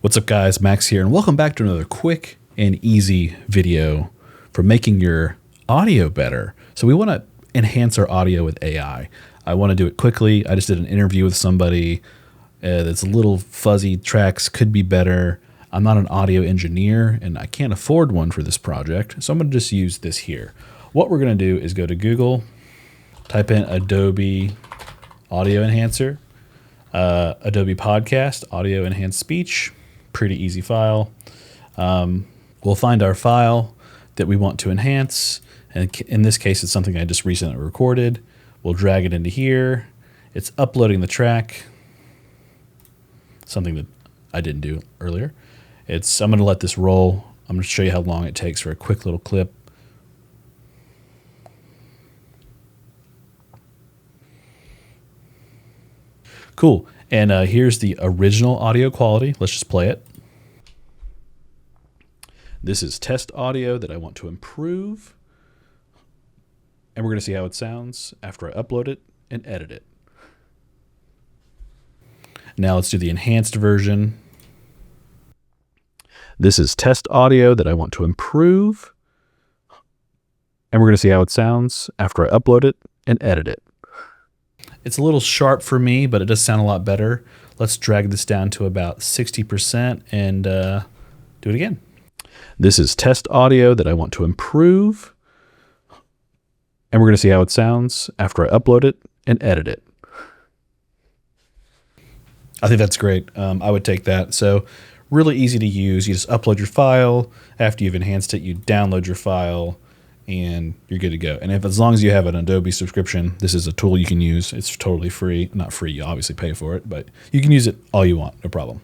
What's up guys, Max here, and welcome back to another quick and easy video for making your audio better. So we want to enhance our audio with AI. I want to do it quickly. I just did an interview with somebody that's a little fuzzy, tracks could be better. I'm not an audio engineer and I can't afford one for this project, so I'm going to just use this here. What we're going to do is go to Google, type in Adobe Audio Enhancer, Adobe Podcast, Audio Enhanced Speech. Pretty easy file. We'll find our file that we want to enhance. And in this case, it's something I just recently recorded. We'll drag it into here. It's uploading the track. Something that I didn't do earlier. I'm going to let this roll. I'm going to show you how long it takes for a quick little clip. Cool. And here's the original audio quality. Let's just play it. This is test audio that I want to improve. And we're going to see how it sounds after I upload it and edit it. Now let's do the enhanced version. This is test audio that I want to improve. And we're going to see how it sounds after I upload it and edit it. It's a little sharp for me, but it does sound a lot better. Let's drag this down to about 60% and do it again. This is test audio that I want to improve. And we're going to see how it sounds after I upload it and edit it. I think that's great. I would take that. So really easy to use. You just upload your file. After you've enhanced it, you download your file and you're good to go. And as long as you have an Adobe subscription, this is a tool you can use. It's totally free. Not free, you obviously pay for it, but you can use it all you want, no problem.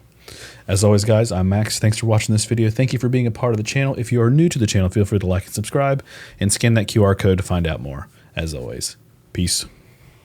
As always, guys, I'm Max. Thanks for watching this video. Thank you for being a part of the channel. If you are new to the channel, feel free to like and subscribe and scan that QR code to find out more. As always, peace.